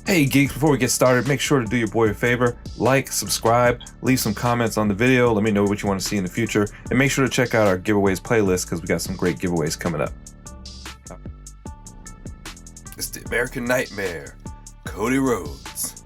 Hey geeks, before we get started, make sure to do your boy a favor, like, subscribe, leave some comments on the video, let me know what you want to see in the future, and make sure to check out our giveaways playlist because we got some great giveaways coming up. It's the American Nightmare, Cody Rhodes.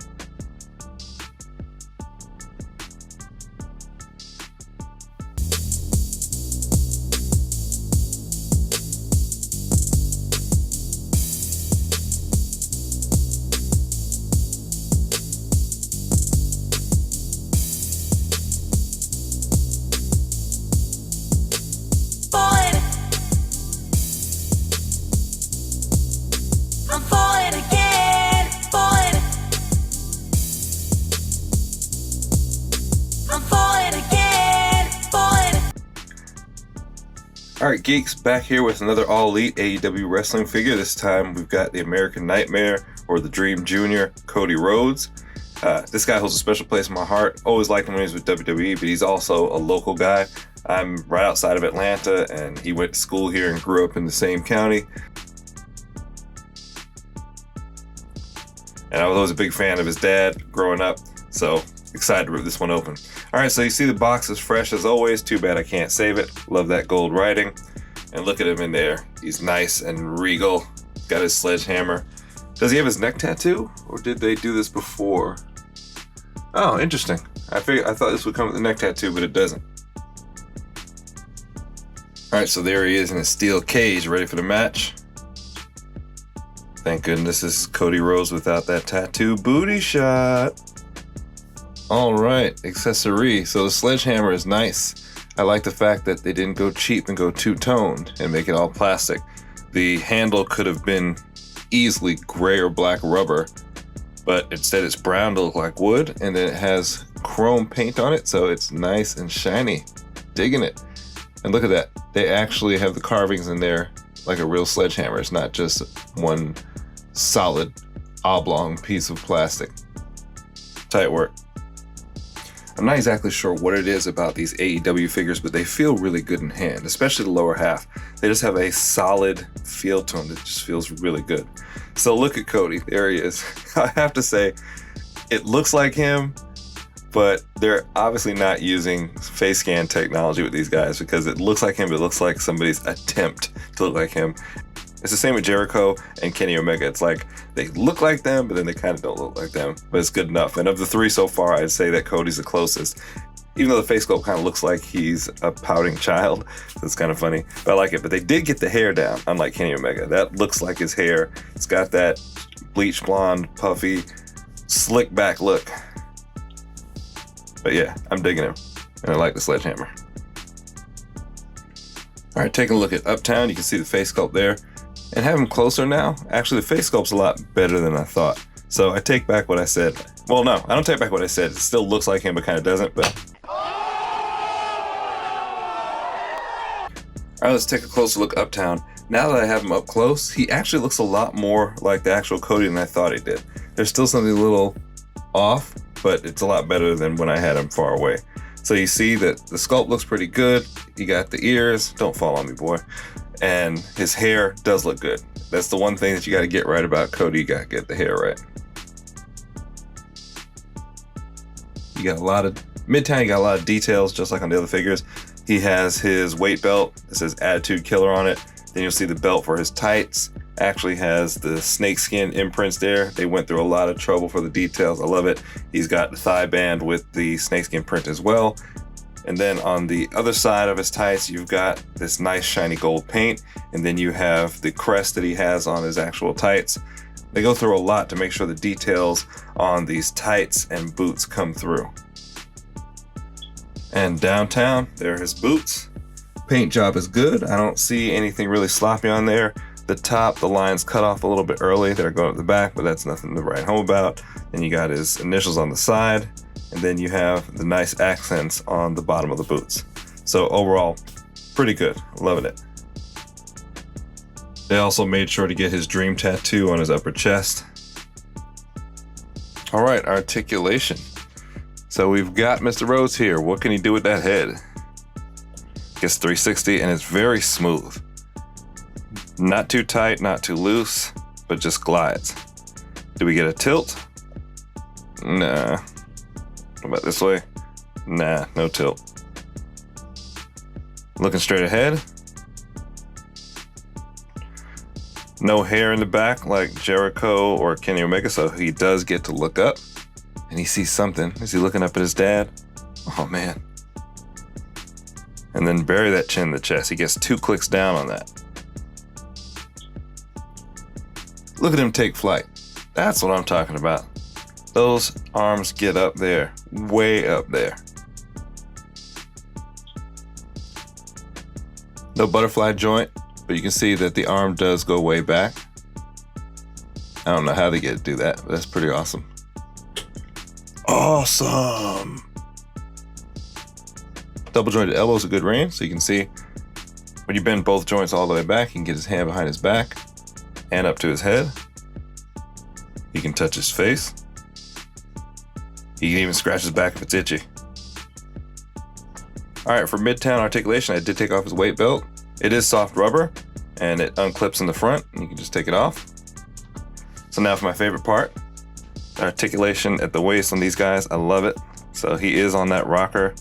Alright geeks, back here with another All Elite AEW wrestling figure. This time we've got the American Nightmare, or the Dream Jr., Cody Rhodes. This guy holds a special place in my heart. Always liked him when he was with WWE, but he's also a local guy. I'm right outside of Atlanta, and he went to school here and grew up in the same county. And I was always a big fan of his dad growing up, so excited to rip this one open. Alright, so you see the box is fresh as always. Too bad I can't save it. Love that gold writing. And look at him in there. He's nice and regal. Got his sledgehammer. Does he have his neck tattoo? Or did they do this before? Oh, interesting. I thought this would come with the neck tattoo, but it doesn't. Alright, so there he is in a steel cage, ready for the match. Thank goodness this is Cody Rhodes without that tattoo booty shot. Alright, Accessory. So the sledgehammer is nice. I like the fact that they didn't go cheap and go two-toned and make it all plastic. The handle could have been easily gray or black rubber, but instead it's brown to look like wood, and then it has chrome paint on it, so it's nice and shiny. Digging it. And look at that. They actually have the carvings in there like a real sledgehammer. It's not just one solid oblong piece of plastic. Tight work. I'm not exactly sure what it is about these AEW figures, but they feel really good in hand, especially the lower half. They just have a solid feel to them that just feels really good. So look at Cody. There he is. I have to say, it looks like him, but they're obviously not using face scan technology with these guys because it looks like him, but it looks like somebody's attempt to look like him. It's the same with Jericho and Kenny Omega. It's like they look like them, but then they kind of don't look like them, but it's good enough. And of the three so far, I'd say that Cody's the closest. Even though the face sculpt kind of looks like he's a pouting child. That's kind of funny, but I like it. But they did get the hair down, unlike Kenny Omega. That looks like his hair. It's got that bleach blonde, puffy, slick back look. But yeah, I'm digging him, and I like the sledgehammer. All right, taking a look at Uptown, you can see the face sculpt there. And have him closer now. Actually, the face sculpt's a lot better than I thought. So I take back what I said. Well, no, I don't take back what I said. It still looks like him, but kind of doesn't. But all right, let's take a closer look Uptown. Now that I have him up close, he actually looks a lot more like the actual Cody than I thought he did. There's still something a little off, but it's a lot better than when I had him far away. So you see that the sculpt looks pretty good. You got the ears. Don't fall on me, boy. And his hair does look good. That's the one thing that you got to get right about Cody. You got to get the hair right. You got a lot of Midtown. You got a lot of details, just like on the other figures. He has his weight belt. It says Attitude Killer on it. Then you'll see the belt for his tights. Actually has the snakeskin imprints there. They went through a lot of trouble for the details. I love it. He's got the thigh band with the snakeskin print as well. And then on the other side of his tights, you've got this nice shiny gold paint. And then you have the crest that he has on his actual tights. They go through a lot to make sure the details on these tights and boots come through. And downtown, there are his boots. Paint job is good. I don't see anything really sloppy on there. The top, the line's cut off a little bit early. They're going up the back, but that's nothing to write home about. Then you got his initials on the side. And then you have the nice accents on the bottom of the boots. So overall, pretty good. Loving it. They also made sure to get his dream tattoo on his upper chest. All right, articulation. So we've got Mr. Rhodes here. What can he do with that head? Gets 360 and it's very smooth. Not too tight, not too loose, but just glides. Do we get a tilt? Nah. What about this way? Nah, no tilt. Looking straight ahead. No hair in the back like Jericho or Kenny Omega, so he does get to look up. And he sees something. Is he looking up at his dad? Oh, man. And then bury that chin in the chest. He gets 2 clicks down on that. Look at him take flight. That's what I'm talking about. Those arms get up there, way up there. No butterfly joint, but you can see that the arm does go way back. I don't know how they get to do that, but that's pretty awesome. Awesome. Double jointed elbow is a good range, so you can see when you bend both joints all the way back, you can get his hand behind his back and up to his head. He can touch his face. He can even scratch his back if it's itchy. All right, for Midtown Articulation, I did take off his weight belt. It is soft rubber, and it unclips in the front, and you can just take it off. So now for my favorite part, the articulation at the waist on these guys. I love it. So he is on that rocker.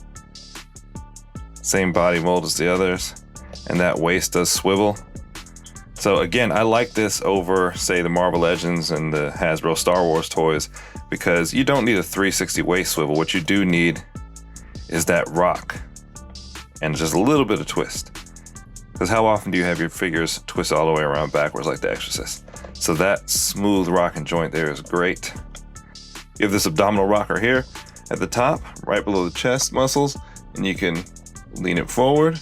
Same body mold as the others, and that waist does swivel. So again, I like this over, say, the Marvel Legends and the Hasbro Star Wars toys, because you don't need a 360 waist swivel. What you do need is that rock and just a little bit of twist. Because how often do you have your figures twist all the way around backwards like The Exorcist? So that smooth rocking joint there is great. You have this abdominal rocker here at the top, right below the chest muscles, and you can lean it forward,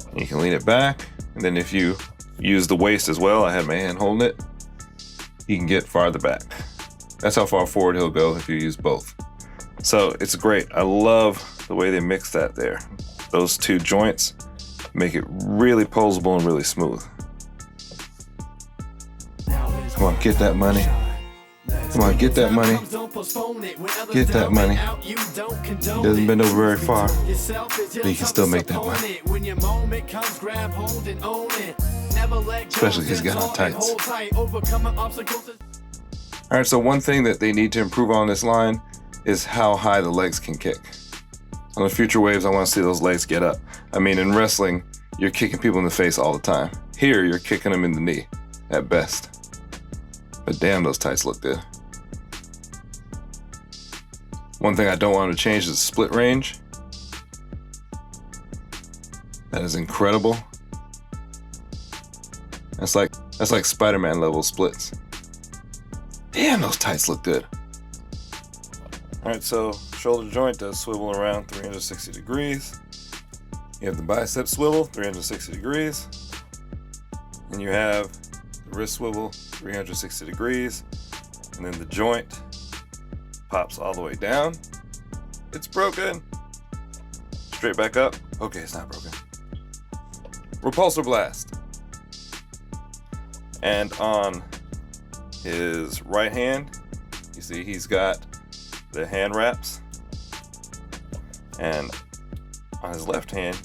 and you can lean it back, and then if you use the waist as well, I have my hand holding it, you can get farther back. That's how far forward he'll go if you use both. So it's great. I love the way they mix that there. Those 2 joints make it really posable and really smooth. Come on, get that money. Come on, get that money. Get that money. He doesn't bend over very far, but he can still make that money. Especially if he's got on tights. All right, so one thing that they need to improve on this line is how high the legs can kick. On the future waves, I want to see those legs get up. I mean, in wrestling, you're kicking people in the face all the time. Here, you're kicking them in the knee, at best. But damn, those tights look good. One thing I don't want to change is the split range. That is incredible. That's like Spider-Man level splits. Damn, those tights look good. All right, so shoulder joint does swivel around 360 degrees. You have the bicep swivel, 360 degrees. And you have the wrist swivel, 360 degrees. And then the joint pops all the way down. It's broken. Straight back up. Okay, it's not broken. Repulsor blast. And on his right hand, you see he's got the hand wraps. And on his left hand,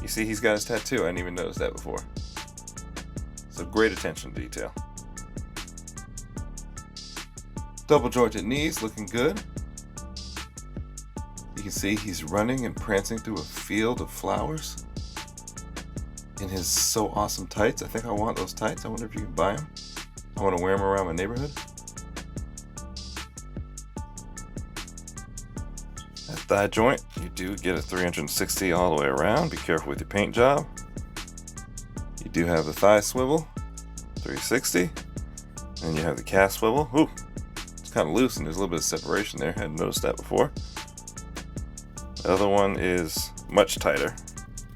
you see he's got his tattoo. I didn't even notice that before. So great attention to detail. Double jointed knees, looking good. You can see he's running and prancing through a field of flowers in his so awesome tights. I think I want those tights. I wonder if you can buy them. I want to wear them around my neighborhood. That thigh joint, you do get a 360 all the way around. Be careful with your paint job. You do have the thigh swivel, 360. And you have the calf swivel. Ooh, it's kind of loose and there's a little bit of separation there. Hadn't noticed that before. The other one is much tighter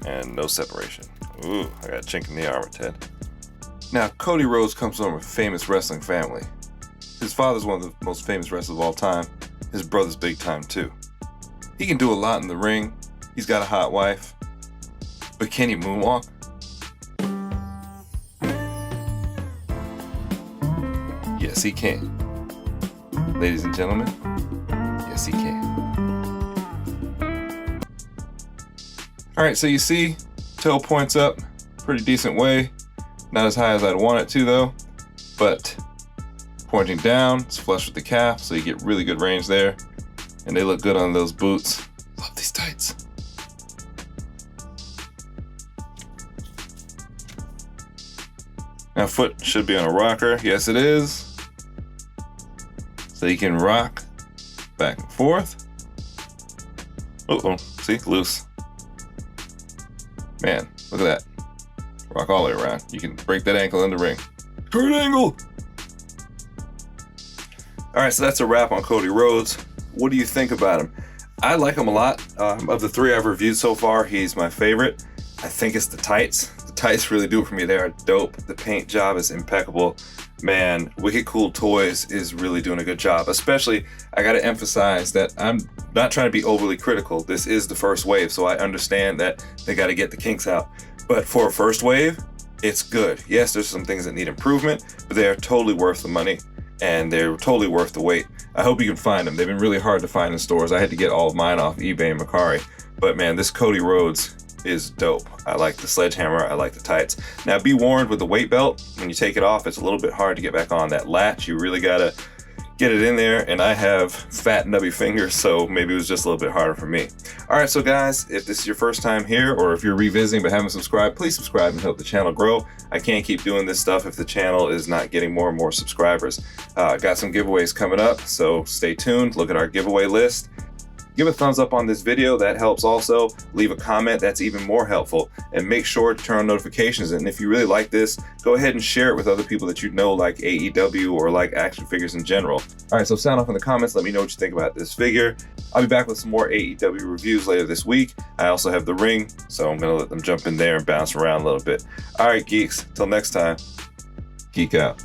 and no separation. Ooh, I got a chink in the armor, Ted. Now, Cody Rhodes comes from a famous wrestling family. His father's one of the most famous wrestlers of all time. His brother's big time too. He can do a lot in the ring. He's got a hot wife. But can he moonwalk? Yes, he can. Ladies and gentlemen, yes, he can. All right, so you see, toe points up, pretty decent way. Not as high as I'd want it to though, but pointing down, it's flush with the calf, so you get really good range there. And they look good on those boots. Love these tights. Now foot should be on a rocker. Yes, it is. So you can rock back and forth. Uh-oh, see, loose. Man, look at that. Rock all the way around. You can break that ankle in the ring. Kurt Angle! All right, so that's a wrap on Cody Rhodes. What do you think about him? I like him a lot. Of the three I've reviewed so far, he's my favorite. I think it's the tights. The tights really do it for me. They are dope. The paint job is impeccable. Man, Wicked Cool Toys is really doing a good job. Especially, I gotta emphasize that I'm not trying to be overly critical. This is the first wave, so I understand that they gotta get the kinks out. But for a first wave, it's good. Yes, there's some things that need improvement, but they are totally worth the money. And they're totally worth the wait. I hope you can find them. They've been really hard to find in stores. I had to get all of mine off eBay and Mercari. But man, this Cody Rhodes is dope. I like the sledgehammer. I like the tights. Now be warned with the weight belt, when you take it off, it's a little bit hard to get back on. That latch, you really gotta get it in there, and I have fat nubby fingers, so maybe it was just a little bit harder for me. All right, so guys, if this is your first time here, or if you're revisiting but haven't subscribed, please subscribe and help the channel grow. I can't keep doing this stuff if the channel is not getting more and more subscribers. Got some giveaways coming up, so stay tuned. Look at our giveaway list. Give a thumbs up on this video, that helps also. Leave a comment, that's even more helpful. And make sure to turn on notifications. And if you really like this, go ahead and share it with other people that you know like AEW or like action figures in general. All right, so sound off in the comments. Let me know what you think about this figure. I'll be back with some more AEW reviews later this week. I also have the ring, so I'm gonna let them jump in there and bounce around a little bit. All right, geeks, till next time, geek out.